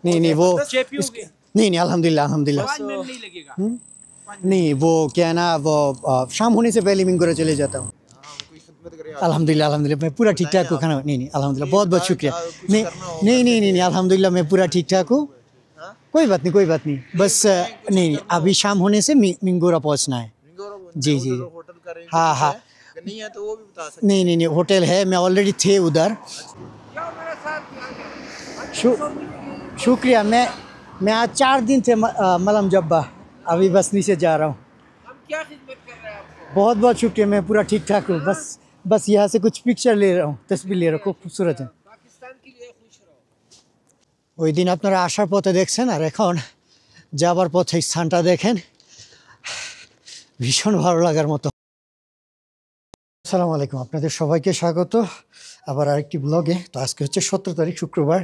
नहीं नहीं वो नहीं नहीं अल्हम्दुलिल्लाह अल्हम्दुलिल्लाह नहीं वो क्या है ना वो शाम होने से पहले मिंगोरा चले जाता हूँ अल्हम्दुलिल्लाह अल्हम्दुलिल्लाह मैं पूरा ठीक ठाक हूँ खाना नहीं नहीं अल्हम्दुलिल्लाह बहुत बहुत शुक्रिया नहीं नहीं नहीं नहीं अल्हम्दुलिल्लाह मैं पूरा ठीक ठाक हूँ कोई बात नहीं बस नहीं अभी शाम होने से मिंगोरा पहुँचना है जी जी हाँ हाँ नहीं है तो वो भी बता सकते नहीं होटल है मैं ऑलरेडी थे उधर शुक्रिया मैं आज 4 दिन थे मलम जब्बा अभी बस नीचे जा रहा हूँ क्या खिदमत कर रहे हैं आपको बहुत बहुत शुक्रिया मैं पूरा ठीक ठाक हूँ बस यहाँ से कुछ पिक्चर ले रहा हूँ तस्वीर ले रहा हूँ खूब खूबसूरत है पाकिस्तान के लिए खुश रहो ওই দিন আপনারা আসার পথে দেখছেন আর এখন যাবার পথে স্থানটা দেখেন ভীষণ ভালো লাগার মতো আসসালামু আলাইকুম আপনাদের সবাইকে স্বাগত আবার আরেকটি ব্লগে তো আজকে হচ্ছে 17 তারিখ শুক্রবার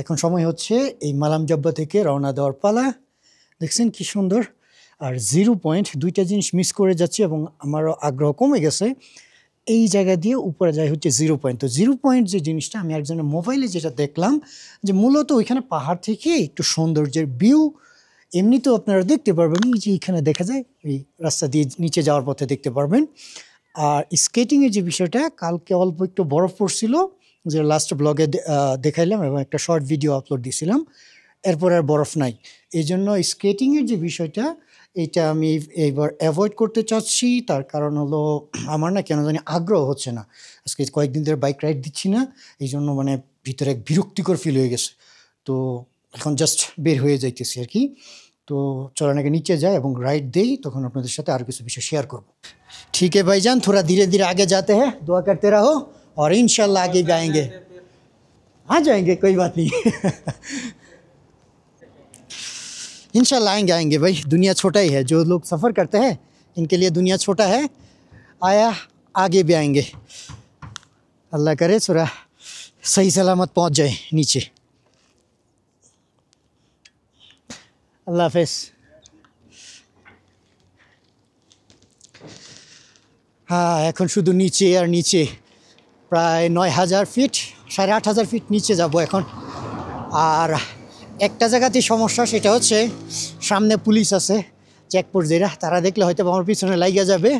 এখন সময় হচ্ছে এই মালাম জব্বা থেকে রওনা দেওয়ার পালা দেখছেন কি সুন্দর আর 0 পয়েন্ট দুইটা জিনিস মিস করে যাচ্ছে এবং আমারও আগ্রহ কমে গেছে এই জায়গা দিয়ে উপরে যায় হচ্ছে 0 পয়েন্ট তো 0 পয়েন্ট যে জিনিসটা আমি একজনের মোবাইলে যেটা দেখলাম যে মূলত ওইখানে পাহাড় থেকে একটু সৌন্দর্যের ভিউ এমনিতেও আপনারা দেখতে পারবেন এই যে এখানে দেখা যায় এই রাস্তা দিয়ে নিচে যাওয়ার পথে দেখতে পারবেন আর স্কেটিংয়ের যে বিষয়টা কালকে অল্প একটু বরফ পড়ছিল যে লাস্ট ব্লগে দেখাইলাম এবং একটা শর্ট ভিডিও আপলোড দিয়েছিলাম এরপর আর বরফ নাই এই জন্য স্কেটিংয়ের যে বিষয়টা এটা আমি এইবার অ্যাভয়েড করতে চাচ্ছি তার কারণ হলো আমার না কেন জানি আগ্রহ হচ্ছে না আজকে কয়েকদিন ধরে বাইক রাইড দিচ্ছি না এই জন্য মানে ভিতরে এক বিরক্তিকর ফিল হয়ে গেছে তো এখন জাস্ট বের হয়ে যাইতেছি আর কি তো চলেন আগে नीचे जाए এবং राइड देई তখন আপনাদের সাথে আর কিছু বিষয় শেয়ার করব ठीक है भाईजान थोड़ा धीरे धीरे आगे जाते हैं दुआ करते रहो और इंशाल्लाह आगे जाएंगे आ जाएंगे कोई बात नहीं इंशाल्लाह आएंगे भाई दुनिया छोटा ही है जो लोग सफ़र करते हैं इनके लिए दुनिया छोटा है आया आगे भी आएंगे अल्लाह करे थोड़ा सही सलामत पहुंच जाए नीचे अल्लाह हाफिज हाँ এখন শুধু নিচে আর নিচে প্রায় 9000 ফিট 8500 ফিট নিচে যাব এখন আর একটা জায়গাতে সমস্যা সেটা হচ্ছে সামনে পুলিশ আছে চেকপোস্ট যেটা তারা দেখলে হয়তো আমার পিছনে লাগিয়ে যাবে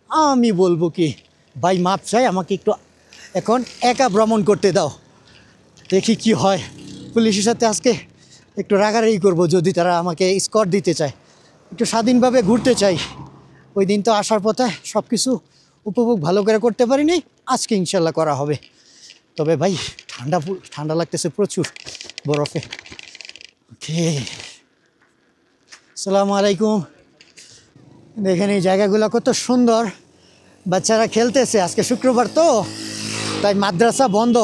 আমি বলবো কি ভাই মাপ চাই আমাকে একটু এখন একা ভ্রমণ করতে দাও দেখি কি হয় পুলিশের সাথে আজকে একটু রাগারাগি করবো যদি তারা আমাকে স্কট দিতে চায় একটু স্বাধীনভাবে ঘুরতে চাই ওই দিন তো আসার পথে সব কিছু উপভোগ ভালো করে করতে পারিনি আজকে ইনশাল্লাহ করা হবে তবে ভাই ঠান্ডা লাগতেছে প্রচুর বরফে ওকে আসসালামু আলাইকুম দেখেন এই জায়গাগুলো কত সুন্দর বাচ্চারা খেলতেছে আজকে শুক্রবার তো তাই মাদ্রাসা বন্ধ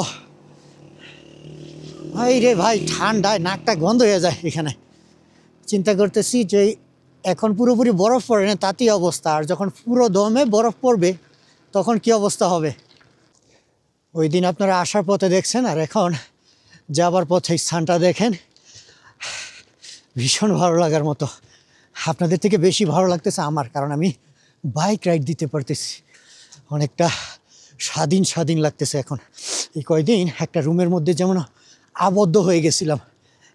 ভাই রে ভাই ঠান্ডায় নাকটা বন্ধ হয়ে যায় এখানে চিন্তা করতেছি যে এখন পুরোপুরি বরফ পড়ে না তাতেই অবস্থা আর যখন পুরো দমে বরফ পড়বে তখন কি অবস্থা হবে ওই দিন আপনারা আসার পথে দেখছেন আর এখন যাবার পথে স্থানটা দেখেন ভীষণ ভালো লাগার মতো আপনাদের থেকে বেশি ভালো লাগতেছে আমার কারণ আমি বাইক রাইড দিতে পারতেছি অনেকটা স্বাধীন লাগতেছে এখন এই কয়দিন একটা রুমের মধ্যে যেমন আবদ্ধ হয়ে গেছিলাম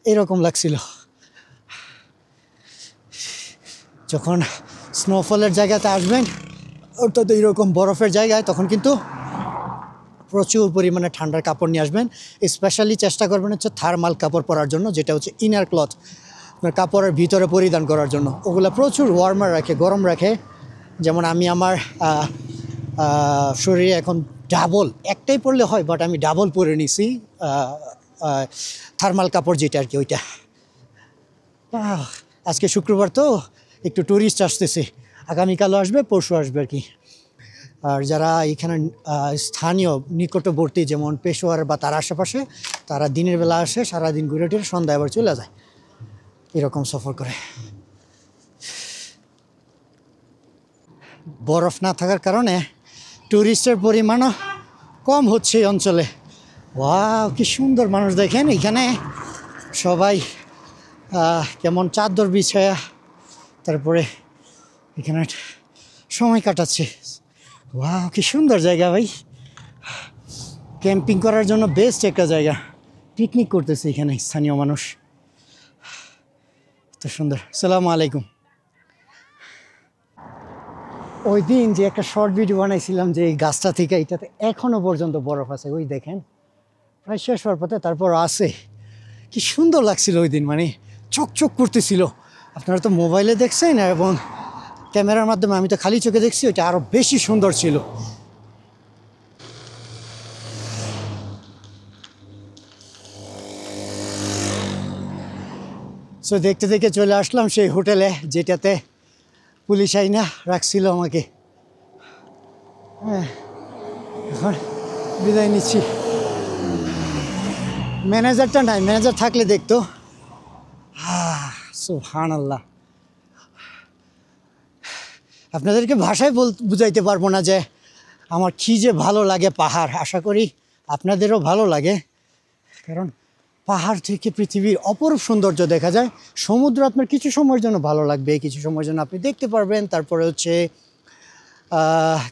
এরকম লাগছিল যখন স্নোফলের জায়গাতে আসবেন অর্থাৎ এইরকম বরফের জায়গায় তখন কিন্তু প্রচুর পরিমাণে ঠান্ডার কাপড় নিয়ে আসবেন স্পেশালি চেষ্টা করবেন হচ্ছে থার্মাল কাপড় পরার জন্য যেটা হচ্ছে ইনার ক্লথ আপনার কাপড়ের ভিতরে পরিধান করার জন্য ওগুলো প্রচুর ওয়ার্মার রাখে গরম রাখে যেমন আমি আমার শরীরে এখন ডাবল একটাই পরলে হয় বাট আমি ডাবল পরে নিছি থার্মাল কাপড় যেটা আর কি ওইটা আজকে শুক্রবার তো একটু টুরিস্ট আসতেছে আগামীকালও আসবে পরশু আসবে আর কি আর যারা এখানে স্থানীয় নিকটবর্তী যেমন পেশোয়ার বা তার আশেপাশে তারা দিনের বেলা আসে সারাদিন ঘুরে টুরে সন্ধ্যায় আবার চলে যায় এরকম সফর করে বরফ না থাকার কারণে টুরিস্টের পরিমাণও কম হচ্ছে এই অঞ্চলে ওয়াও কি সুন্দর মানুষ দেখেন এখানে সবাই কেমন চাদর বিছায়া তারপরে এখানে সময় কাটাচ্ছে ওয়াও কি সুন্দর জায়গা ভাই ক্যাম্পিং করার জন্য বেস্ট একটা জায়গা পিকনিক করতেছে এখানে স্থানীয় মানুষ। এত সুন্দর। আসসালামু আলাইকুম। ওই দিন যে একটা শর্ট ভিডিও বানাইছিলাম যে এই গাছটা থেকে এটাতে এখনো পর্যন্ত বরফ আছে, ওই দেখেন প্রায় শেষ হওয়ার পথে, তারপর আছে। কি সুন্দর লাগছিল ওই দিন, মানে চকচক করতেছিল। আপনারা তো মোবাইলে দেখছেন এবং ক্যামেরার মাধ্যমে, আমি তো খালি চোখে দেখছি, ওইটা আরও বেশি সুন্দর ছিল। সো দেখতে দেখতে চলে আসলাম সেই হোটেলে যেটাতে পুলিশ আইনা রাখছিল আমাকে। হ্যাঁ, এখন বিদায় নিচ্ছি। ম্যানেজারটা নাই, ম্যানেজার থাকলে দেখতো। সুবহানাল্লাহ, আপনাদেরকে ভাষায় বুঝাইতে পারবো না যে আমার কী যে ভালো লাগে পাহাড়। আশা করি আপনাদেরও ভালো লাগে, কারণ পাহাড় থেকে পৃথিবীর অপরূপ সৌন্দর্য দেখা যায়। সমুদ্র আপনার কিছু সময়ের জন্য ভালো লাগবে, কিছু সময়ের জন্য আপনি দেখতে পারবেন, তারপরে হচ্ছে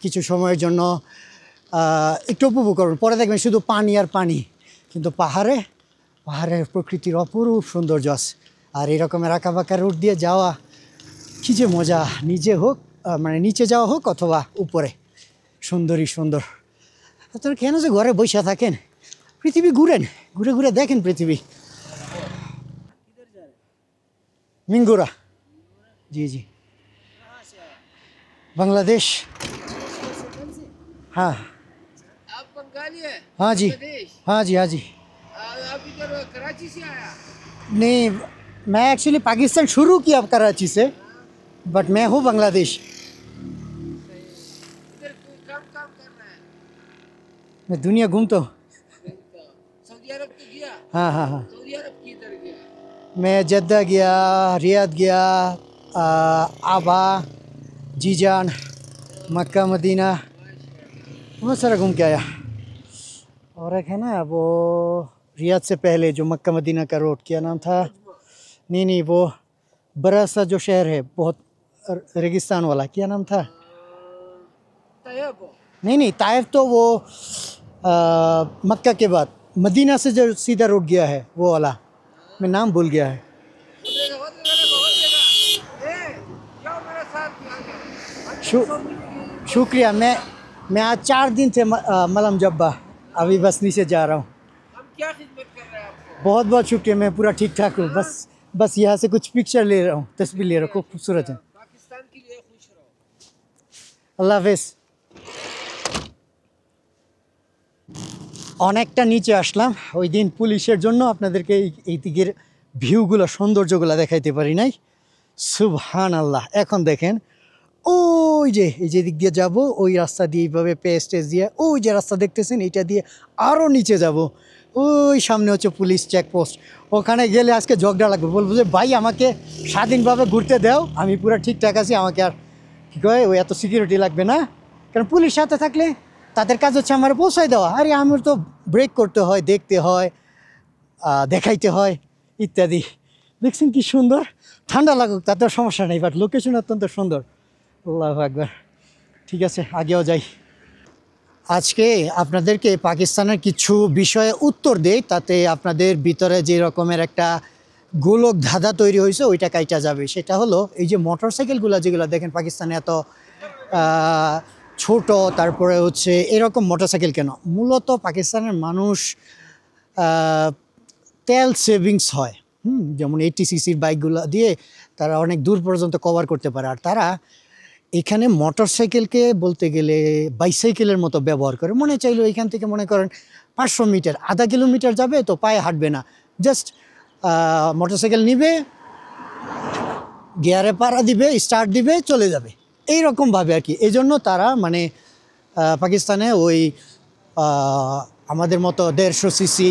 কিছু সময়ের জন্য একটু উপভোগ করবেন, পরে দেখবেন শুধু পানি আর পানি। কিন্তু পাহাড়ের প্রকৃতির অপরূপ সৌন্দর্য আছে। আর এরকমের আঁকাবাঁকা রুট দিয়ে যাওয়া কী যে মজা, নিজে হোক মানে নিচে যাওয়া হোক অথবা উপরে, সুন্দরই সুন্দর। আপনারা কেন যে ঘরে বসে থাকেন, পৃথিবী ঘুরেন, ঘুরে ঘুরে দেখেন পৃথিবী। মিঙ্গুরা, জি জি, বাংলাদেশ। हाँ आप बंगाली है? हाँ जी बांग्लादेश? हाँ जी हाँ जी। आप इधर कराची से आया? नहीं, मैं एक्चुअली पाकिस्तान शुरू किया कराची से, बट मैं हूँ बांग्लादेश। इधर कोई काम काम कर रहा है? मैं दुनिया घूमता हूँ। सऊदी अरब तो गया? हाँ हाँ हाँ, सऊदी अरब किधर गया? मैं जद्दा गया, रियाद गया, आबा, जीजान, मक्का, मदीना, बहुत सारा घूम के आया। और एक है ना वो रियाद से पहले जो मक्का मदीना का रोड, क्या नाम था? नहीं, वो बड़ा सा जो शहर है बहुत रेगिस्तान वाला, क्या नाम था? तैयब? नहीं, ताइफ तो वो मक्का के बाद मदीना से जो सीधा रोड गया है वो वाला, मैं नाम भूल गया है। मेरे साथ शुक्रिया। मैं आज 4 दिन से मलम जब्बा, अभी बस नीचे जा रहा हूँ। हम क्या खिदमत कर रहे हैं आपको? बहुत बहुत शुक्रिया, मैं पूरा ठीक ठाक हूँ। बस यहाँ से कुछ पिक्चर ले रहा हूँ, तस्वीर ले रहा हूँ, खूब खूबसूरत है। पाकिस्तान के लिए खुश रहो। আল্লাহ হাফেজ। অনেকটা নিচে আসলাম, ওই দিন পুলিশের জন্য আপনাদেরকে এই দিকের ভিউগুলো, সৌন্দর্যগুলো দেখাইতে পারি নাই। সুবহানাল্লাহ। এখন দেখেন ওই যে এই যে দিক দিয়ে যাব, ওই রাস্তা দিয়ে এইভাবে পেস্টেজ দিয়ে, ওই যে রাস্তা দেখতেছেন এইটা দিয়ে আরও নিচে যাব। ওই সামনে হচ্ছে পুলিশ চেকপোস্ট, ওখানে গেলে আজকে ঝগড়া লাগবে, বলবো যে ভাই আমাকে স্বাধীনভাবে ঘুরতে দাও, আমি পুরো ঠিকঠাক আছি, আমাকে আর কী কয় ওই এত সিকিউরিটি লাগবে না। কারণ পুলিশ সাথে থাকলে তাদের কাজ হচ্ছে আমার পৌঁছায় দেওয়া, আরে আমার তো ব্রেক করতে হয়, দেখতে হয়, দেখাইতে হয় ইত্যাদি। দেখছেন কি সুন্দর, ঠান্ডা লাগুক তাতে সমস্যা নেই, বাট লোকেশন অত্যন্ত সুন্দর। আল্লাহু আকবার। ঠিক আছে, আগেও যাই। আজকে আপনাদেরকে পাকিস্তানের কিছু বিষয়ে উত্তর দেই, তাতে আপনাদের ভিতরে যে রকমের একটা গোলক ধাঁধা তৈরি হয়েছে ওইটা কাইটা যাবে। সেটা হলো এই যে মোটরসাইকেলগুলো যেগুলো দেখেন পাকিস্তানে এত ছোট, তারপরে হচ্ছে এরকম মোটরসাইকেল কেন? মূলত পাকিস্তানের মানুষ তেল সেভিংস হয়, যেমন 80 সিসির বাইকগুলো দিয়ে তারা অনেক দূর পর্যন্ত কভার করতে পারে। আর তারা এখানে মোটরসাইকেলকে বলতে গেলে বাইসাইকেলের মতো ব্যবহার করে। মনে চাইলো এখান থেকে মনে করেন 500 মিটার, আধা কিলোমিটার যাবে তো পায়ে হাঁটবে না, জাস্ট মোটরসাইকেল নিবে, গিয়ারে পাড়া দিবে, স্টার্ট দিবে, চলে যাবে, এইরকমভাবে আর কি। এই জন্য তারা মানে পাকিস্তানে ওই আমাদের মতো 150 সিসি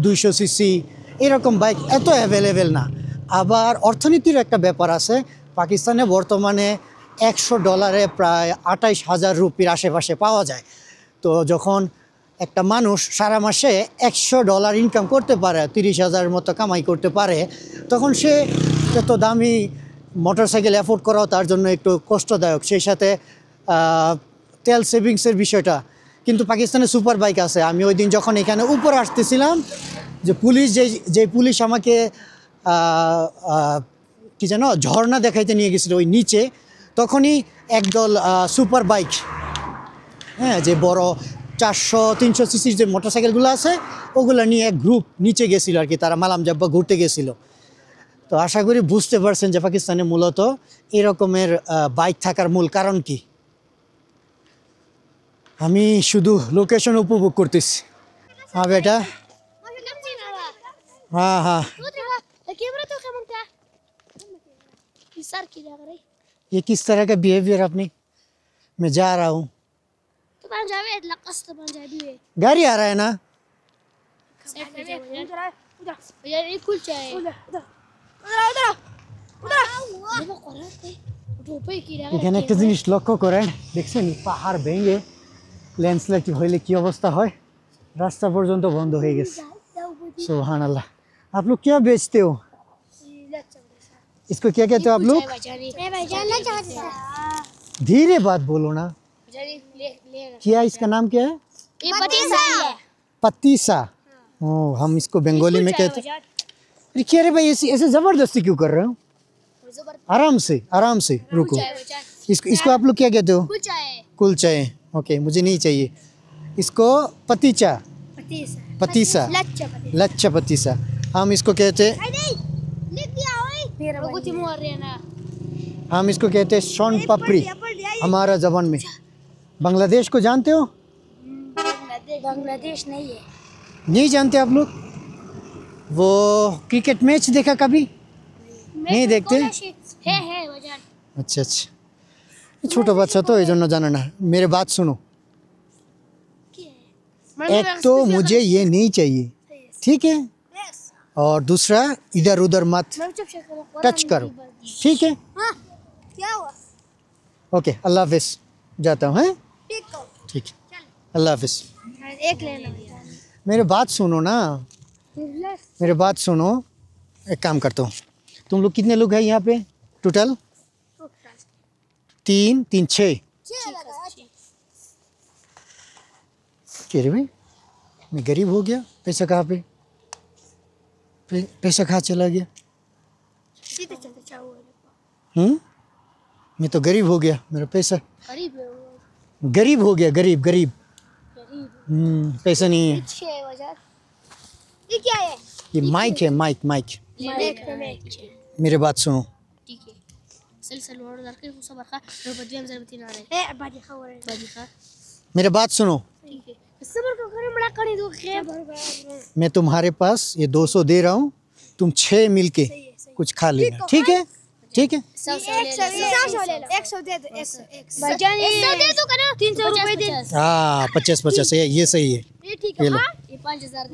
200 সিসি এরকম বাইক এত অ্যাভেলেবেল না। আবার অর্থনীতির একটা ব্যাপার আছে, পাকিস্তানে বর্তমানে $100 প্রায় 28,000 রুপির আশেপাশে পাওয়া যায়। তো যখন একটা মানুষ সারা মাসে $100 ইনকাম করতে পারে, 30,000 মতো কামাই করতে পারে, তখন সে এত দামি মোটরসাইকেল অ্যাফোর্ড করাও তার জন্য একটু কষ্টদায়ক। সেই সাথে তেল সেভিংসের বিষয়টা। কিন্তু পাকিস্তানে সুপার বাইক আছে। আমি ওই দিন যখন এখানে উপরে আসতেছিলাম যে পুলিশ যে পুলিশ আমাকে কি যেন ঝর্ণা দেখাইতে নিয়ে গেছিলো ওই নিচে, তখনই একদল সুপার বাইক, হ্যাঁ, যে বড় 400-300 সিসির যে মোটরসাইকেলগুলো আছে ওগুলো নিয়ে এক গ্রুপ নিচে গেছিলো আর কি, তারা মালাম জাব্বা ঘুরতে গেছিলো। তো আশা করি বুঝতে পারছেন যে পাকিস্তানে মূলত এরকমের বাইক থাকার মূল কারণ কি। আমি শুধু লোকেশন উপভোগ করতেছি। হ্যাঁ বেটা, हाँ हाँ, ये किस तरह का बिहेवियर अपनी, मैं जा रहा हूँ, गाड़ी आ रहा है ना, এখানে একটা জিনিস লক্ষ্য করেন, দেখছেন পাহাড় ভেঙে ল্যান্ডস্লাইড হইলে কি অবস্থা হয়, রাস্তা পর্যন্ত বন্ধ হয়ে গেছে। सुभान अल्लाह। आप लोग क्या बेचते हो, इसको क्या कहते हो आप लोग, धीरे बात बोलो ना, क्या इसका नाम क्या है, पतीसा। ओ, हम इसको बंगाली में कहते हैं। अरे क्या रे भाई, ऐसे जबरदस्ती क्यों कर रहे हो, आराम से रुको। इसको आप लोग क्या कहते हो, कुलचा। ओके, मुझे नहीं चाहिए। इसको पतीसा, लच्छा पतीसा हम इसको कहते हैं। हम इसको कहते हैं सोन पापड़ी हमारा जबान में। बांग्लादेश को जानते हो, बांग्लादेश नहीं है, नहीं जानते आप लोग। वो क्रिकेट मैच देखा कभी, नहीं देखते, है वजन अच्छा, छोटा बच्चा तो ये जन्नो जाना ना। मेरे बात सुनो, एक तो मुझे ये नहीं चाहिए, ठीक है, और दूसरा इधर उधर मत टच करो, ठीक है। क्या हुआ, ओके, अल्लाह हाफिज, जाता हूँ, हैं, ठीक है, अल्लाह हाफिज। एक लेना मेरे बात सुनो ना, मेरे बात सुनो, एक काम करता हूँ, तुम लोग कितने लोग हैं यहाँ पे टोटल, 3 6। कह रहे भाई मैं गरीब हो गया, पैसा कहाँ पे, पैसा कहाँ चला गया, मैं तो गरीब हो गया, मेरा पैसा गरीब हो गया, गरीब पैसा नहीं है। ये क्या है, ये माइक है, माइक। मेरे बात सुनो, मेरे बात सुनो, मैं तुम्हारे पास ये 200 दे रहा हूँ, तुम 6 मिलके कुछ खा लेना, ठीक है, ठीक है। 100 दे दो, 300 रुपए दे, हाँ 50 है, ये सही है, ये लो। ये 5000 दे,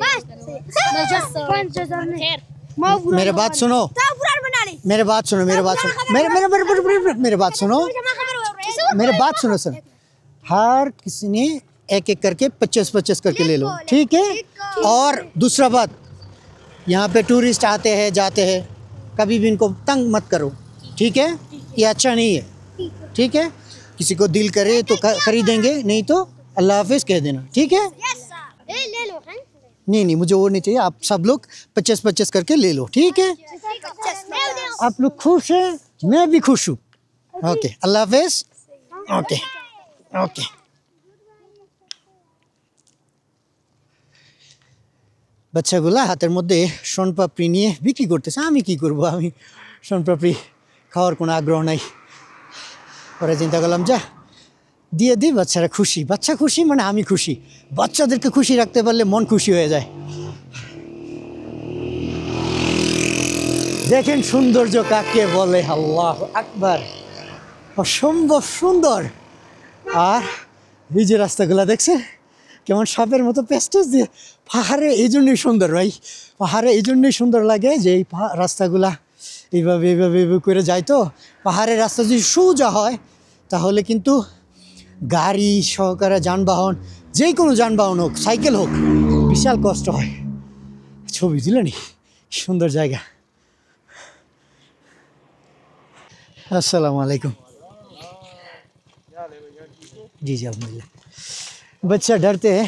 5000 नहीं, मेरे बात सुनो, मेरे बात सुनो, मेरे बात सुनो, मेरे बात सुनो, मेरे बात सुनो सर, हर किसी ने एक करके 50 करके ले लो, ठीक है। और दूसरा बात, यहाँ पे टूरिस्ट आते हैं जाते हैं, कभी भी इनको तंग मत करो, ठीक है, ये अच्छा नहीं है, ठीक है। किसी को दिल करे तो खरीदेंगे, नहीं तो अल्लाह हाफिज कह देना, ठीक है। ले लो, नहीं मुझे वो नहीं चाहिए, आप सब लोग 50 करके ले लो, ठीक है। आप लोग खुश हैं, मैं भी खुश हूँ, ओके, अल्लाह हाफिज, ओके। বাচ্চাগুলা হাতের মধ্যে শনপাপড়ি নিয়ে বিক্রি করতেছে, আমি কি করব, আমি শনপাপড়ি খাওয়ার কোনো আগ্রহ নাই। পরে চিন্তা করলাম যা দিয়ে দিই, বাচ্চারা খুশি, বাচ্চা খুশি মানে আমি খুশি, বাচ্চাদেরকে খুশি রাখতে পারলে মন খুশি হয়ে যায়। দেখেন সৌন্দর্য কাকে বলে, আল্লাহু আকবার, অসম্ভব সুন্দর। আর এই যে রাস্তাগুলো দেখছেন কেমন সাপের মতো পেস্টেজ দিয়ে, পাহাড়ে এই জন্যই সুন্দর ভাই, পাহাড়ে এই জন্যই সুন্দর লাগে যে এই রাস্তাগুলা এইভাবে করে যায়। তো পাহাড়ের রাস্তা যদি সোজা হয় তাহলে কিন্তু গাড়ি সহকারে যানবাহন, যে কোনো যানবাহন হোক, সাইকেল হোক, বিশাল কষ্ট হয়। ছবি তুলেনি, সুন্দর জায়গা। अस्सलामु अलैकुम। जी अलहमदिल्ला। बच्चा डरते हैं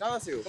कहाँ से हो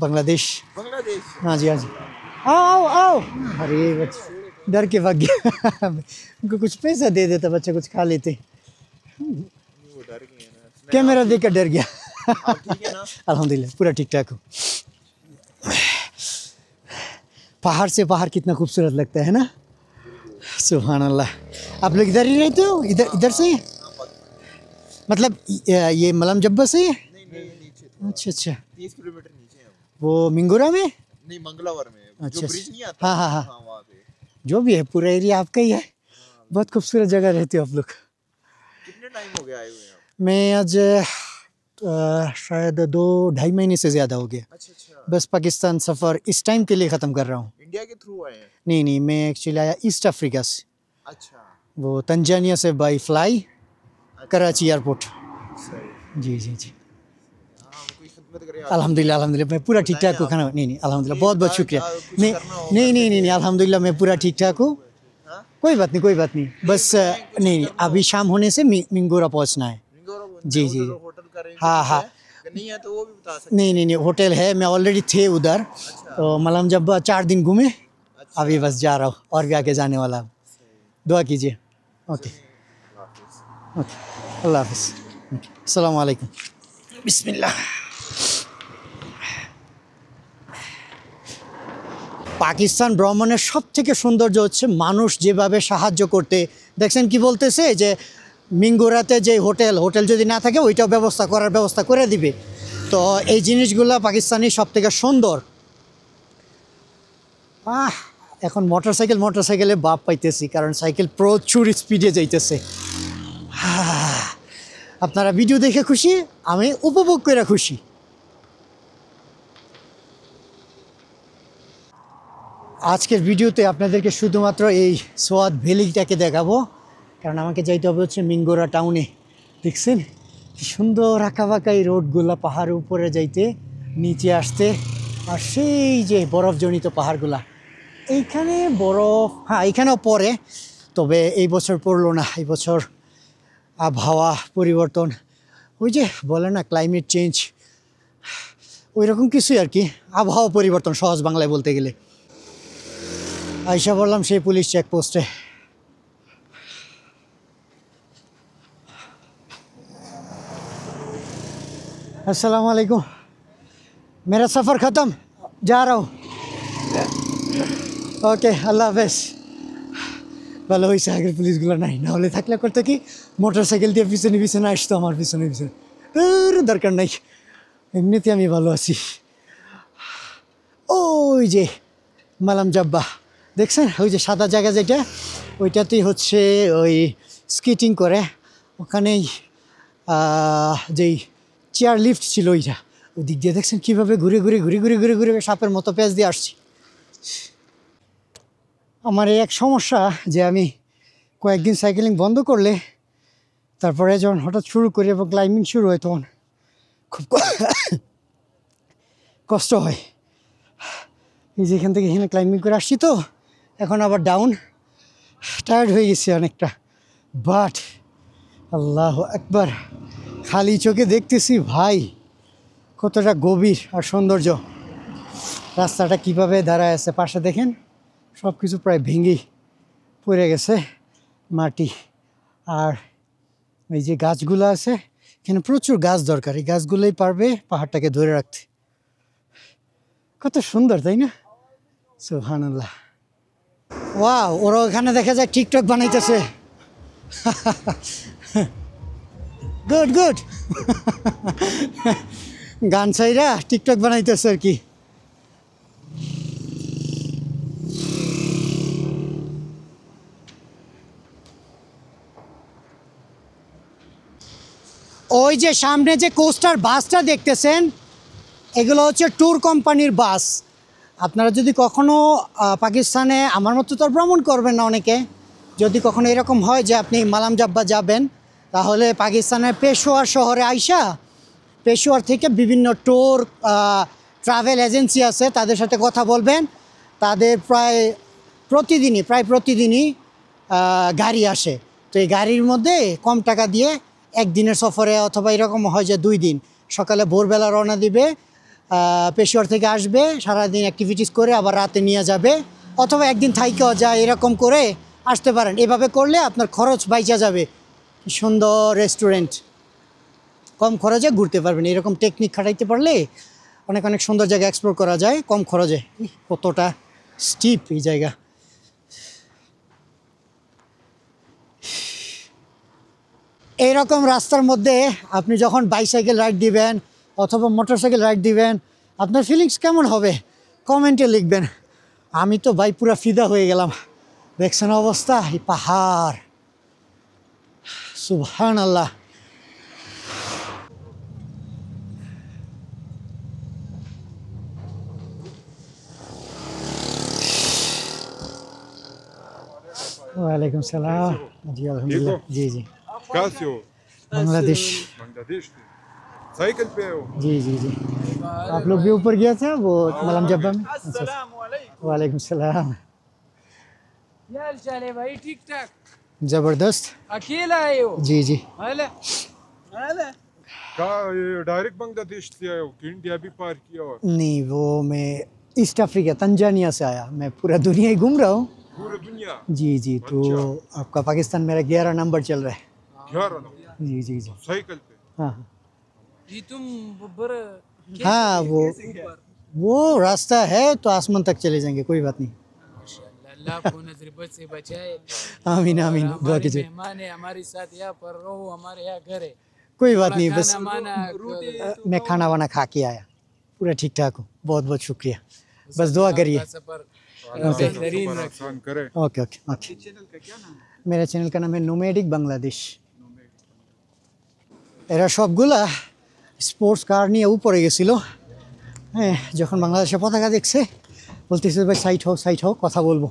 बांग्लादेश। बांग्लादेश हाँ जी हाँ जी। आओ आओ आओ। अरे बच्चे डर के भाग गया। उनको कुछ पैसा दे देता बच्चा कुछ खा लेते। वो डर गए ना कैमरा देख कर डर गया। आप ठीक है ना अल्हम्दुलिल्लाह पूरा ठीक ठाक हो। पहाड़ से पहाड़ कितना खूबसूरत लगता है ना। सुभान अल्लाह। आप लोग इधर ही रहते हो? इधर इधर से? मतलब ये मलम जब्बा से? नहीं नहीं नीचे अच्छा अच्छा। 30 किलोमीटर नीचे है वो मिंगोरा में? नहीं मंगलावर में अच्छा, जो ब्रिज नहीं आता हाँ, हाँ, हाँ। वहाँ पे जो भी है पूरा एरिया आपका ही है। बहुत खूबसूरत जगह रहते हो आप लोग। कितने टाइम हो गया आए हुए आप मैं आज शायद 2-2.5 महीने से ज़्यादा हो गया। अच्छा अच्छा बस पाकिस्तान सफ़र इस टाइम के लिए ख़त्म कर रहा हूँ। इंडिया के थ्रू आए हैं नहीं नहीं मैं एक्चुअली आया ईस्ट अफ्रीका से। अच्छा वो तंजानिया से बाई फ्लाई कराची एयरपोर्ट। सही जी जी जी। हाँ कोई खिदमत करे अल्हम्दुलिल्लाह अल्हम्दुलिल्लाह मैं पूरा ठीक ठाक हूँ। खाना नहीं नहीं अल्हम्दुलिल्लाह बहुत बहुत शुक्रिया। कुछ नहीं करना हो, नहीं नहीं नहीं नहीं अल्हम्दुलिल्लाह मैं पूरा ठीक ठाक हूँ। हाँ कोई बात नहीं कोई बात नहीं। बस नहीं नहीं अभी शाम होने से मिंगोरा पहुँचना है। जी, जी। होटल का रेंज हाँ, हाँ। नहीं है तो वो भी बता सकते नहीं नहीं नहीं होटल है। मैं ऑलरेडी थे उधर तो मलम जब्बा 4 दिन घूमे। अभी बस जा रहा हूँ और भी आगे जाने वाला हूँ। दुआ कीजिए। ओके ओके अल्लाह हाफिज़। अस्सलाम वालेकुम। बिस्मिल्लाह। পাকিস্তান ভ্রমণের সবথেকে সৌন্দর্য হচ্ছে মানুষ যেভাবে সাহায্য করতে দেখছেন কি বলতেছে যে মিঙ্গোরাতে যে হোটেল যদি না থাকে ওইটাও ব্যবস্থা করে দিবে। তো এই জিনিসগুলো পাকিস্তানি সবথেকে সুন্দর। এখন মোটরসাইকেলে বাপ পাইতেছি কারণ সাইকেল প্রচুর স্পিডে যাইতেছে। আপনারা ভিডিও দেখে খুশি, আমি উপভোগ করে খুশি। আজকের ভিডিওতে আপনাদেরকে শুধুমাত্র এই সোয়াদ ভ্যালিটাকে দেখাবো কারণ আমাকে যাইতে হবে হচ্ছে মিঙ্গোরা টাউনে। দেখছেন কি সুন্দর আঁকাবাঁকা এই রোডগুলো পাহাড়ের উপরে যাইতে নিচে আসতে আর সেই যে বরফজনিত পাহাড়গুলা এইখানে বরফ হ্যাঁ এইখানেও পড়ে তবে এই বছর পড়লো না। এই বছর আবহাওয়া পরিবর্তন ওই যে বলে না ক্লাইমেট চেঞ্জ ওই রকম কিছুই আর কি। আবহাওয়া পরিবর্তন সহজ বাংলায় বলতে গেলে। আইসা বললাম সেই পুলিশ চেকপোস্টে। अस्सलाम वालेकुम। मेरा सफ़र ख़त्म जा रहा हूँ। ओके अल्लाह हाफिज़। ভালো হয়েছে আগের পুলিশগুলো নাই, না হলে থাকলে করতে কি মোটরসাইকেল দিয়ে পিছনে পিছনে আসতো আমার পিছনে পিছনে। দরকার নাই, এমনিতে আমি ভালো আছি। ওই যে মালাম জাব্বা দেখছেন ওই যে সাদা জায়গা যেটা ওইটাতেই হচ্ছে ওই স্কেটিং করে ওখানেই যেই চেয়ার লিফট ছিল ওইটা ওই দিক দিয়ে দেখছেন কীভাবে ঘুরে ঘুরে ঘুরে ঘুরে ঘুরে ঘুরে সাপের মতো প্যাঁচ দিয়ে আসছি। আমার এই এক সমস্যা যে আমি কয়েকদিন সাইকেলিং বন্ধ করলে তারপরে যখন হঠাৎ শুরু করি এবং ক্লাইম্বিং শুরু হয় তখন খুব কষ্ট হয়। এই যে এখান থেকে এখানে ক্লাইম্বিং করে আসছি তো এখন আবার ডাউন, টায়ার্ড হয়ে গেছি অনেকটা। বাট আল্লাহ একবার খালি চোখে দেখতেছি ভাই কতটা গভীর আর সৌন্দর্য। রাস্তাটা কীভাবে দাঁড়ায় আছে পাশে দেখেন সব কিছু প্রায় ভেঙেই পড়ে গেছে মাটি। আর এই যে গাছগুলো আছে এখানে প্রচুর গাছ দরকার, এই গাছগুলোই পারবে পাহাড়টাকে ধরে রাখতে। কত সুন্দর তাই না? সুবহানাল্লাহ। ওয়াও, ওরা ওখানে দেখা যায় টিকটক বানাইতেছে। Good good. গান ছাইরা টিকটক বানাইতেছে আর কি। ওই যে সামনে যে কোস্টার বাসটা দেখতেছেন এগুলো হচ্ছে ট্যুর কোম্পানির বাস। আপনারা যদি কখনও পাকিস্তানে আমার মতো তো ভ্রমণ করবেন না অনেকে, যদি কখনো এরকম হয় যে আপনি মালাম জাব্বা যাবেন তাহলে পাকিস্তানের পেশোয়ার শহরে আইসা পেশোয়ার থেকে বিভিন্ন ট্যুর ট্রাভেল এজেন্সি আছে তাদের সাথে কথা বলবেন। তাদের প্রায় প্রতিদিনই গাড়ি আসে। তো এই গাড়ির মধ্যে কম টাকা দিয়ে একদিনের সফরে অথবা এরকম হয় যে 2 দিন সকালে ভোরবেলা রওনা দিবে, পেশোয়ার থেকে আসবে, সারাদিন অ্যাক্টিভিটিস করে আবার রাতে নিয়ে যাবে, অথবা একদিন থাইকেও যায়, এরকম করে আসতে পারেন। এভাবে করলে আপনার খরচ বাইচা যাবে। কি সুন্দর রেস্টুরেন্ট, কম খরচে ঘুরতে পারবেন। এরকম টেকনিক খাটাইতে পারলে অনেক অনেক সুন্দর জায়গা এক্সপ্লোর করা যায় কম খরচে। কতটা স্টিপ এই জায়গা। এইরকম রাস্তার মধ্যে আপনি যখন বাইসাইকেল রাইড দিবেন অথবা মোটরসাইকেল রাইড দিবেন, আপনার ফিলিংস কেমন হবে কমেন্টে লিখবেন। আমি তো ভাই পুরা ফিদা হয়ে গেলাম। দেখছেন অবস্থা, এই পাহাড়, সুবহানাল্লাহ। वालेकुम सलाम। जी अल्हम्दुलिल्लाह। जी जी कैसे हो? बांग्लादेश। बांग्लादेश से साइकिल पे हो? जी जी जी। आप लोग भी ऊपर गया था वो मलम जब्बा में? अच्छा। वालेकुम सलाम। क्या हाल चाल है भाई? ठीक ठाक? ज़बरदस्त। अकेला आए हो? जी जी। हेला हेला क्या ये डायरेक्ट बांग्लादेश से आए हो कि इंडिया भी पार किया? और नहीं, वो मैं ईस्ट अफ्रीका तंजानिया से आया। मैं पूरा दुनिया ही घूम रहा हूँ। पूरी दुनिया? जी जी। तो आपका पाकिस्तान मेरा 11 नंबर चल रहा है। 11 नंबर जी जी जी। साइकिल पे? हाँ ये तुम बर हाँ, वो रास्ता है तो आसमान तक चले जाएंगे, कोई बात नहीं। अल्लाह को नजर से बचाए। आमीन आमीन, दुआ हमारे कीजिए। मेहमान है हमारे साथ, यहाँ पर रहो, हमारे यहाँ घर है। कोई बात नहीं, बस खाना माना मैं खाना वाना खा के आया, पूरा ठीक ठाक हूँ। बहुत बहुत शुक्रिया, बस दुआ करिए। सफर आसान करे। Okay okay okay. मेरा চ্যানেল का नाम है নোম্যাডিক বাংলাদেশ। এরা সবগুলা স্পোর্টস কার নিয়ে উপরে গেছিলো। হ্যাঁ, যখন বাংলাদেশের পতাকা দেখছে বলতেছে ভাই সাইড হও কথা বলবো।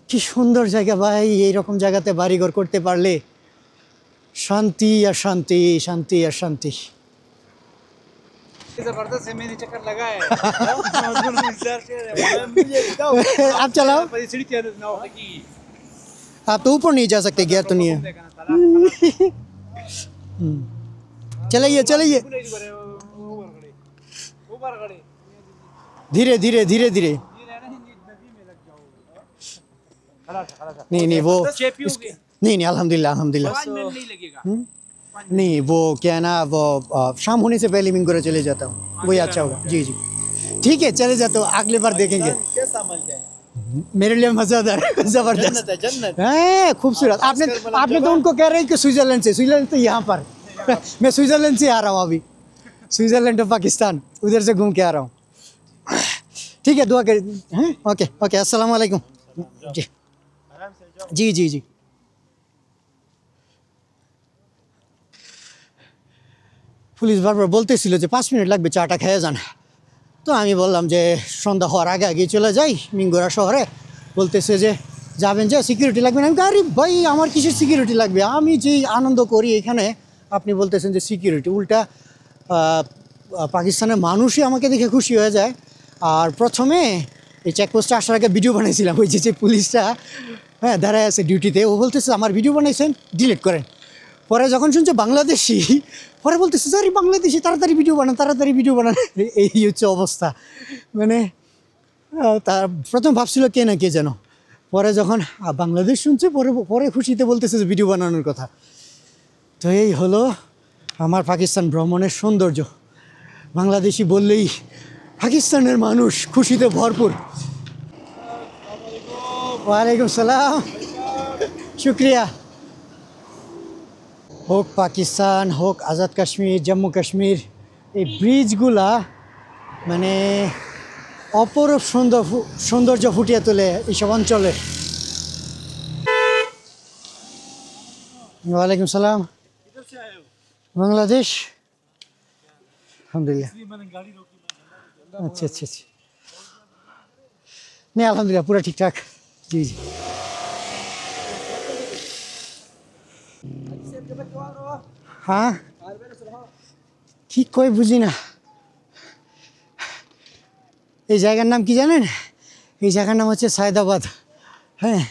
কি সুন্দর জায়গা ভাই, এইরকম জায়গাতে বাড়িঘর করতে পারলে শান্তি আর শান্তি, শান্তি আর শান্তি। जबरदस्त है, मैंने चक्कर लगाया है। आप चलाओ, आप तो ऊपर नहीं जा सकते, गियर तो नहीं है। चलाइए चलाइए, धीरे धीरे धीरे धीरे। नहीं नहीं वो नहीं नहीं, अल्हम्दुलिल्लाह अल्हम्दुलिल्लाह। नहीं वो क्या है ना, वो शाम होने से पहले मैं घरे चले जाता हूँ, वही अच्छा होगा। जी जी ठीक है, चले जाता हूँ, अगले बार देखेंगे। मेरे लिए मज़ेदार, ज़बरदस्त है, खूबसूरत। आपने तो उनको कह रहे हैं कि स्विट्ज़रलैंड से, स्विट्ज़रलैंड तो यहाँ पर मैं स्विट्ज़रलैंड से आ रहा हूँ अभी, स्विट्ज़रलैंड और पाकिस्तान, उधर से घूम के आ रहा हूँ। ठीक है, दुआ करिए। हैं, ओके ओके, अस्सलाम वालेकुम। जी जी जी जी। পুলিশ বারবার বলতেছিল যে 5 মিনিট লাগবে, চাটা খেয়ে যান। তো আমি বললাম যে সন্ধ্যা হওয়ার আগে আগে চলে যাই মিঙ্গোরা শহরে। বলতেছে যে যাবেন, যে সিকিউরিটি লাগবে না। আমি আরে ভাই, আমার কিসের সিকিউরিটি লাগবে, আমি যে আনন্দ করি এখানে, আপনি বলতেছেন যে সিকিউরিটি। উল্টা পাকিস্তানের মানুষই আমাকে দেখে খুশি হয়ে যায়। আর প্রথমে এই চেকপোস্টে আসার আগে ভিডিও বানাইছিলাম, ওই যে পুলিশটা হ্যাঁ দাঁড়ায় আছে ডিউটিতে, ও বলতেছে আমার ভিডিও বানাইছেন, ডিলিট করেন। পরে যখন শুনছে বাংলাদেশি, পরে বলতেছে আরে বাংলাদেশি, তাড়াতাড়ি ভিডিও বানান, তাড়াতাড়ি ভিডিও বানান। এই হচ্ছে অবস্থা। মানে তার প্রথম ভাবছিল কে না কে যেন, পরে যখন বাংলাদেশ শুনছে পরে খুশিতে বলতেছে যে ভিডিও বানানোর কথা। তো এই হলো আমার পাকিস্তান ভ্রমণের সৌন্দর্য। বাংলাদেশি বললেই পাকিস্তানের মানুষ খুশিতে ভরপুর। ওয়ালাইকুম সালাম, শুক্রিয়া। হোক পাকিস্তান, হোক আজাদ কাশ্মীর, জম্মু কাশ্মীর, এই ব্রিজগুলা মানে অপরূপ সৌন্দর্য ফুটিয়ে তোলে এইসব অঞ্চলে। ওয়ালাইকুম সালাম। বাংলাদেশ, আলহামদুলিল্লাহ। अच्छा अच्छा अच्छा, नहीं अल्हम्दुलिल्लाह पूरा ठीक ठाक। जी जी हाँ, কি কই বুঝি না। এই জায়গার নাম কি জানেন? এই জায়গার নাম হচ্ছে সায়েদাবাদ। হ্যাঁ,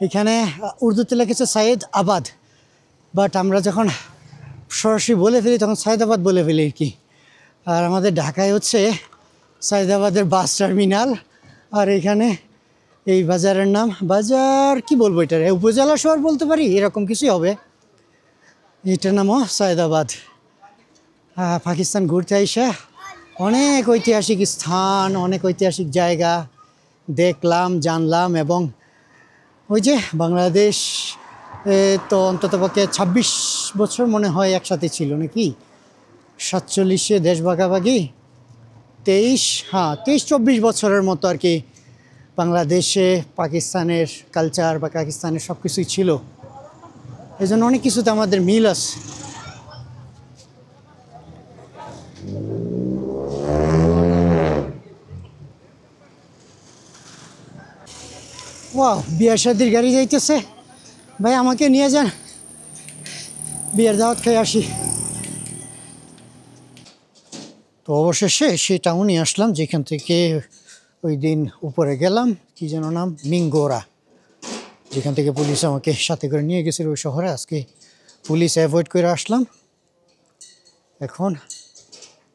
এখানে উর্দুতে লিখেছে সায়েদ আবাদ, বাট আমরা যখন সরাসরি বলে ফেলি তখন সায়দাবাদ বলে ফেলি আর কি। আর আমাদের ঢাকায় হচ্ছে সায়দাবাদের বাস টার্মিনাল, আর এখানে এই বাজারের নাম বাজার কি বলবো, এটার উপজেলা শহর বলতে পারি, এরকম কিছুই হবে। এটার নামও সায়দাবাদ। পাকিস্তান ঘুরতে আইসা অনেক ঐতিহাসিক স্থান, অনেক ঐতিহাসিক জায়গা দেখলাম, জানলাম। এবং ওই যে বাংলাদেশ তো অন্ততপক্ষে 26 বছর মনে হয় একসাথে ছিল নাকি, 47-এ দেশ ভাগাভাগি, 23-24 বছরের মতো আর কি বাংলাদেশে পাকিস্তানের কালচার বা পাকিস্তানের সব কিছুই ছিল। এই জন্য অনেক কিছুতে আমাদের মিল আছে। ওয়াও, বিয়ার শাদির গাড়ি যাইতেছে। ভাই আমাকে নিয়ে যান, বিয়ের দাওয়াত খেয়ে আসি। তো অবশেষে সেই টাউনে আসলাম যেখান থেকে ওই দিন উপরে গেলাম, কি যেন নাম, মিঙ্গোরা, যেখান থেকে পুলিশ আমাকে সাথে করে নিয়ে গেছিল ওই শহরে। আজকে পুলিশ অ্যাভয়েড করে আসলাম। এখন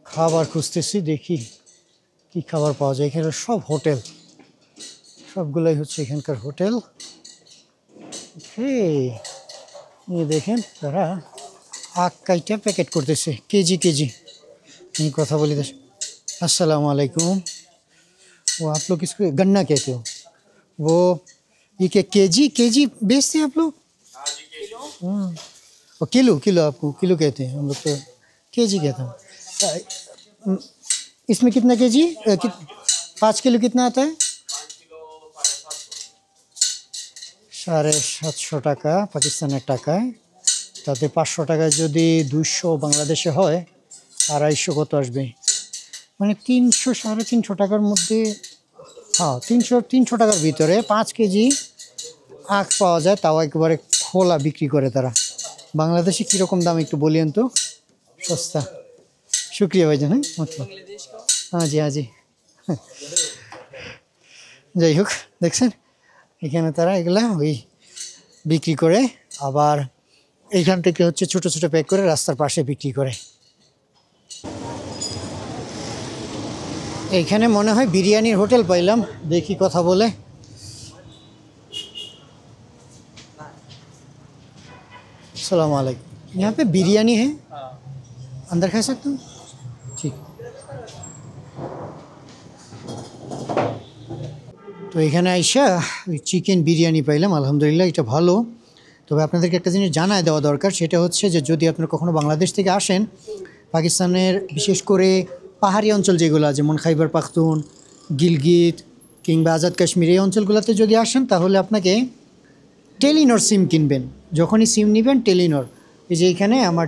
খাবার খুঁজতেছি, দেখি কি খাবার পাওয়া যায়। এখানে সব হোটেল, সবগুলোই হচ্ছে এখানকার হোটেল। এই দেখেন তারা আখ কাইটা প্যাকেট করতেছে কেজি কেজি। আমি কথা বলি, अस्सलाम वालेकुम। वो आप लोग इसको गन्ना कहते हो, वो ये क्या केजी बेचते हैं आप लोग? हाँ, और किलो आपको किलो कहते हैं, हम लोग तो केजी कहते हैं। इसमें कितना केजी, 5 किलो कितना आता है? 750 টাকা পাকিস্তানের টাকায়, তাতে 500 টাকায় যদি 200 বাংলাদেশে হয় 250 কত আসবে, মানে 300 350 টাকার মধ্যে। হ্যাঁ, 300 টাকার ভিতরে 5 কেজি আখ পাওয়া যায়, তাও একেবারে খোলা বিক্রি করে তারা। বাংলাদেশে কীরকম দাম একটু বলিয়েন তো? সস্তা। শুক্রিয়া ভাইজান। হ্যাঁ মতলব, হ্যাঁ জি যাই হোক, দেখছেন এখানে তারা এগুলা ওই বিক্রি করে, আবার এইখান থেকে হচ্ছে ছোট ছোট প্যাক করে রাস্তার পাশে বিক্রি করে। এইখানে মনে হয় বিরিয়ানির হোটেল পাইলাম, দেখি কথা বলে। अस्सलाम वालेकुम, यहाँ पे बिरयानी है, अंदर खा सकते हो? ठीक। তো এখানে আইসা ওই চিকেন বিরিয়ানি পাইলাম, আলহামদুলিল্লাহ এটা ভালো। তবে আপনাদেরকে একটা জিনিস জানায় দেওয়া দরকার, সেটা হচ্ছে যে যদি আপনারা কখনো বাংলাদেশ থেকে আসেন, পাকিস্তানের বিশেষ করে পাহাড়ি অঞ্চল যেগুলো, যেমন খাইবার পাখতুন, গিলগিত কিংবা আজাদ কাশ্মীর, এই অঞ্চলগুলোতে যদি আসেন তাহলে আপনাকে টেলিনর সিম কিনবেন। যখনই সিম নেবেন টেলিনর, এই যে এখানে আমার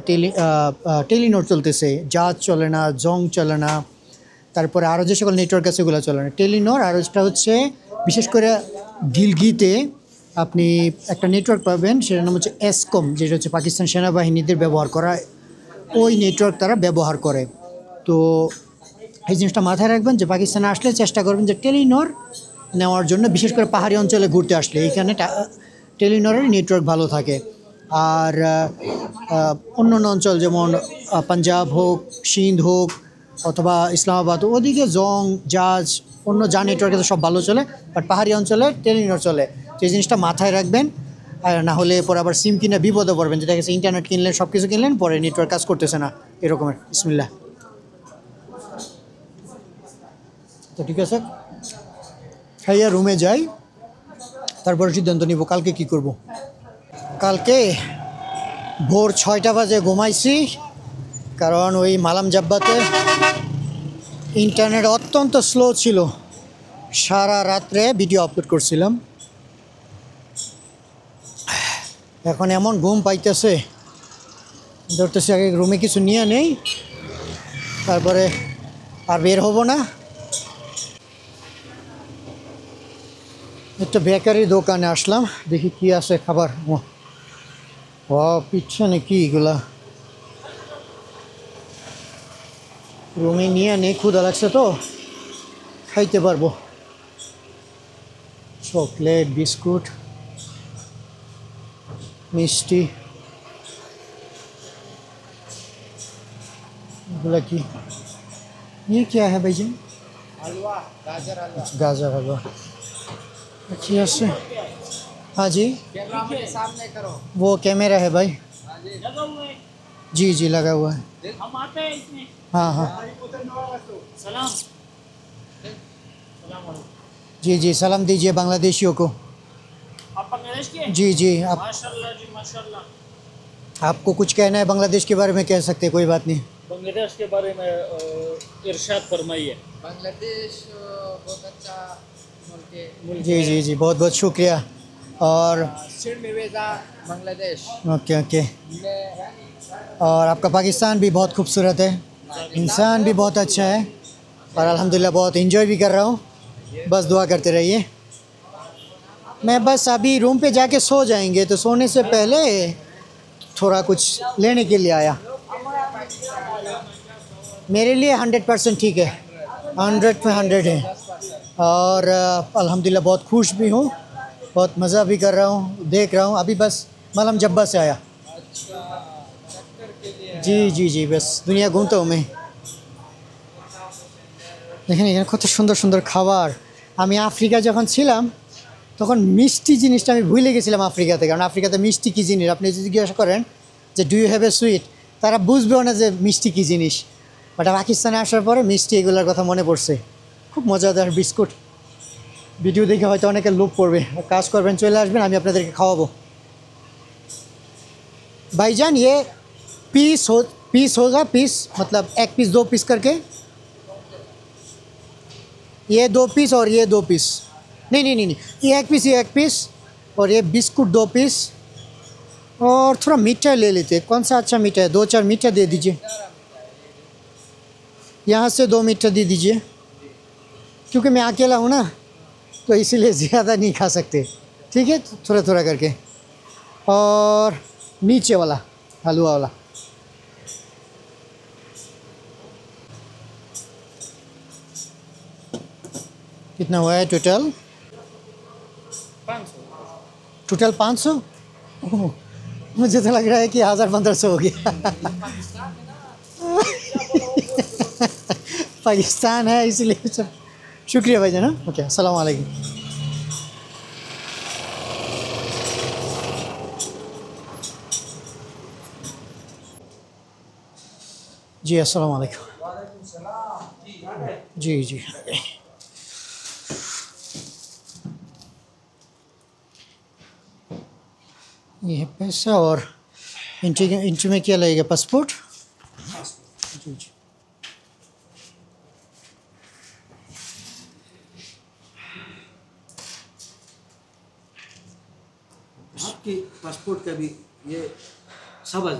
টেলিনর চলতেছে, জাজ চলে না, জং চলে না, তারপরে আরও যে সকল নেটওয়ার্ক আছে ওগুলো চলে না, টেলিনর। আর ওটা হচ্ছে বিশেষ করে গিলগিতে আপনি একটা নেটওয়ার্ক পাবেন, সেটার নাম হচ্ছে এসকম, যেটা হচ্ছে পাকিস্তান সেনাবাহিনীদের ব্যবহার করা, ওই নেটওয়ার্ক তারা ব্যবহার করে। তো এই জিনিসটা মাথায় রাখবেন যে পাকিস্তানে আসলে চেষ্টা করবেন যে টেলিনর নেওয়ার জন্য, বিশেষ করে পাহাড়ি অঞ্চলে ঘুরতে আসলে এইখানে টেলিনরের নেটওয়ার্ক ভালো থাকে। আর অন্য অঞ্চল যেমন পাঞ্জাব হোক, সিন্ধ হোক অথবা ইসলামাবাদ, ওদিকে জং, জাজ, অন্য যা নেটওয়ার্কে সব ভালো চলে, বাট পাহাড়ি অঞ্চলে টেলিনর চলে। তো এই জিনিসটা মাথায় রাখবেন, আর না হলে পরে আবার সিম কিনে বিপদে পড়বেন, যেটা গেছে ইন্টারনেট কিনলেন, সব কিছু কিনলেন, পরে নেটওয়ার্ক কাজ করতেছে না, এরকমের। বিসমিল্লাহ। তো ঠিক আছে, খাইয়া রুমে যাই, তারপরে সিদ্ধান্ত নিব কালকে কি করব। কালকে ভোর 6টা বাজে ঘুমাইছি, কারণ ওই মালাম জাব্বাতে ইন্টারনেট অত্যন্ত স্লো ছিল। সারা রাত্রে ভিডিও আপলোড করছিলাম। এখন এমন ঘুম পাইতেছে, ধরতেছি আগে রুমে কিছু নিয়ে নেই, তারপরে আর বের হব না। একটা বেকারির দোকানে আসলাম, দেখি কি আছে খাবার। ও পিছনে কি এগুলা, রুমে নিয়ে নেই, ক্ষুধা লাগছে তো খাইতে পারবো। চকলেট, বিস্কুট, মিষ্টি, बोला कि ये क्या है भाई जी? हलवा गाजर हलवा गाजर हलवा। अच्छी से। हाँ जी, कैमरा मेरे सामने करो वो कैमरा है भाई। हाँ जी लगा हुआ है जी जी लगा हुआ है। हम आते हैं इसमें हाँ हाँ सलाम सलाम वालेकुम। जी जी, सलाम दीजिए बांग्लादेशियों को। आप बांग्लादेश के हैं? जी जी, आप माशाल्लाह जी माशाल्लाह। आपको कुछ कहना है बांग्लादेश के बारे में कह सकते हैं, कोई बात नहीं। बांग्लादेश के बारे में इरशाद फरमाइए। बांग्लादेश बहुत अच्छा मुल्क है जी जी जी, बहुत बहुत शुक्रिया। और सिरमिवेजा बांग्लादेश ओके ओके। और आपका पाकिस्तान भी बहुत खूबसूरत है, इंसान भी बहुत अच्छा है, और अल्हम्दुलिल्लाह बहुत एंजॉय भी कर रहा हूँ। बस दुआ करते रहिए। मैं बस अभी रूम पे जाके सो जाएंगे, तो सोने से पहले थोड़ा कुछ लेने के लिए आया। मेरे लिए 100% ठीक है, 100 में 100 है। और अल्हम्दुलिल्लाह बहुत खुश भी हूँ, बहुत मज़ा भी कर रहा हूँ, देख रहा हूँ। अभी बस मालम जब्बा से आया। जी जी जी, बस दुनिया घूमता हूँ मैं। দেখেন এখানে কত সুন্দর সুন্দর খাবার। আমি আফ্রিকা যখন ছিলাম তখন মিষ্টি জিনিসটা আমি ভুলে গেছিলাম আফ্রিকাতে, কারণ আফ্রিকাতে মিষ্টি কী জিনিস আপনি যদি জিজ্ঞাসা করেন যে do you have a sweet, তারা বুঝবেও না যে মিষ্টি কী জিনিস। বাট পাকিস্তানে আসার পরে মিষ্টি এগুলোর কথা মনে পড়ছে। খুব মজাদার বিস্কুট। ভিডিও দেখে হয়তো অনেকের লোভ পড়বে, কাজ করবেন চলে আসবেন, আমি আপনাদেরকে খাওয়াবো। भाईजान ये पीस होगा, पीस मतलब एक पीस 2 पीस करके, ये 2 पीस और ये 2 पीस। नहीं नहीं नहीं नहीं, ये एक पीस, ये एक पीस, और ये बिस्कुट 2 पीस। और थोड़ा मीठा ले लेते हैं, कौन सा अच्छा मीठा है? 2-4 मीठा दे दीजिए। यहाँ से 2 मीठा दे दीजिए, क्योंकि मैं अकेला हूँ ना, तो इसीलिए ज़्यादा नहीं खा सकते। ठीक है, थोड़ा थोड़ा करके। और नीचे वाला हलवा वाला कितना हुआ है टोटल? 500 टोटल 500। ओह, मुझे तो लग रहा है कि 1000-1500 हो गया। पाकिस्तान है इसलिए सब। शुक्रिया भाईजान। ओके, अस्सलाम वालेकुम। जी अस्सलाम वालेकुम। जी जी, ये है पैसा। और इंट्री में क्या लगेगा? पासपोर्ट। जी जी, आपके पासपोर्ट का भी ये सब है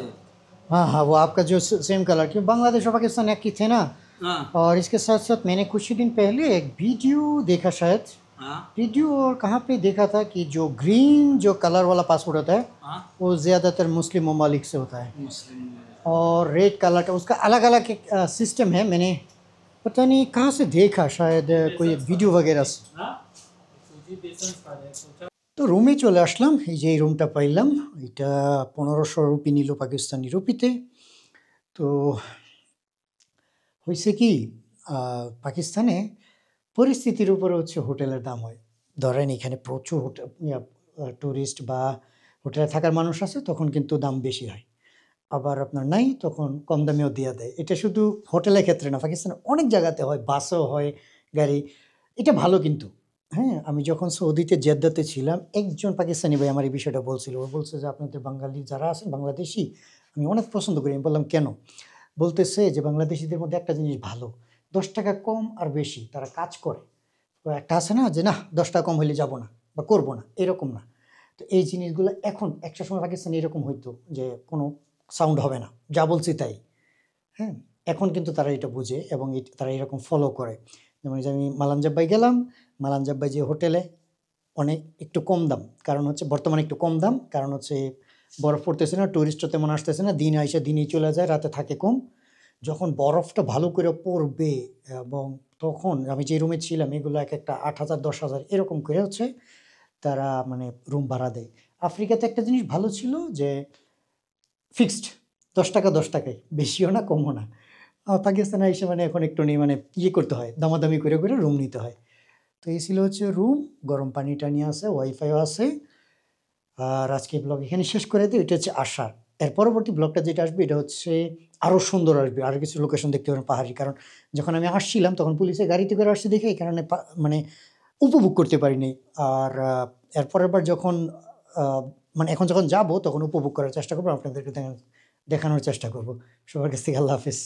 हाँ हाँ, वो आपका जो सेम कलर की, बांग्लादेश और पाकिस्तान एक ही थे ना। हाँ और इसके साथ साथ मैंने कुछ ही दिन पहले एक वीडियो देखा, शायद हाँ वीडियो और कहाँ पे देखा था, कि जो ग्रीन जो कलर वाला पासपोर्ट होता है हाँ वो ज़्यादातर मुस्लिम ममालिक से होता है, मुस्लिम और रेड कलर का उसका अलग अलग एक सिस्टम है। मैंने पता नहीं कहाँ से देखा, शायद कोई वीडियो वगैरह से। তো রুমে চলে আসলাম। এই যে এই রুমটা পাইলাম, এটা 1500 রুপি নিল পাকিস্তানি রুপিতে। তো হয়েছে কি, পাকিস্তানে পরিস্থিতির উপরে হচ্ছে হোটেলের দাম হয়। ধরেন এখানে প্রচুর হোটেল ট্যুরিস্ট বা হোটেলে থাকার মানুষ আছে, তখন কিন্তু দাম বেশি হয়। আবার আপনার নাই, তখন কম দামেও দিয়ে দেয়। এটা শুধু হোটেলের ক্ষেত্রে না, পাকিস্তানে অনেক জায়গাতে হয়, বাসও হয়, গাড়ি। এটা ভালো কিন্তু। হ্যাঁ, আমি যখন সৌদিতে জেদ্দাতে ছিলাম, একজন পাকিস্তানি ভাই আমার এই বিষয়টা বলছিল। ও বলছে যে আপনাদের বাঙালি যারা আছেন, বাংলাদেশি, আমি অনেক পছন্দ করি। আমি বললাম কেন? বলতেছে যে বাংলাদেশিদের মধ্যে একটা জিনিস ভালো, 10 টাকা কম আর বেশি তারা কাজ করে। তো একটা আছে না যে না 10 টাকা কম হইলে যাব না বা করবো না, এরকম না। তো এই জিনিসগুলো এখন একটা সময় পাকিস্তানে এরকম হইতো যে কোনো সাউন্ড হবে না, যা বলছি তাই। হ্যাঁ, এখন কিন্তু তারা এটা বুঝে এবং তারা এরকম ফলো করে। যেমন যে আমি মালান জাব্বাই গেলাম, মালান জাব্বাই যে হোটেলে অনেক একটু কম দাম, কারণ হচ্ছে বর্তমানে একটু কম দাম, কারণ হচ্ছে বরফ পড়তেছে না, টুরিস্টও তেমন আসতেছে না, দিন আইসা দিনই চলে যায়, রাতে থাকে কম। যখন বরফটা ভালো করে পড়বে, এবং তখন আমি যে রুমে ছিলাম এগুলো এক একটা 8000 10,000 এরকম করে হচ্ছে তারা মানে রুম ভাড়া দেয়। আফ্রিকাতে একটা জিনিস ভালো ছিল যে ফিক্সড 10 টাকা 10 টাকাই, বেশিও না কমও না। পাকিস্তানে এসে মানে এখন একটু নেই মানে ইয়ে করতে হয়, দামাদামি করে করে রুম নিতে হয়। তো এই ছিল হচ্ছে রুম, গরম পানি টানি আছে, ওয়াইফাইও আছে। আর আজকে ব্লগ এখানে শেষ করে দিই। এটা হচ্ছে আসার, এর পরবর্তী ব্লগটা যেটা আসবে এটা হচ্ছে আরও সুন্দর আসবে, আরও কিছু লোকেশন দেখতে পারেন পাহাড়ি। কারণ যখন আমি আসছিলাম তখন পুলিশের গাড়িতে করে আসছি দেখে এই কারণে মানে উপভোগ করতে পারিনি। আর এর পরের বার যখন মানে এখন যখন যাব তখন উপভোগ করার চেষ্টা করবো, আপনাদেরকে দেখানোর চেষ্টা করব। সবার কাছ থেকে আল্লাহ হাফিজ।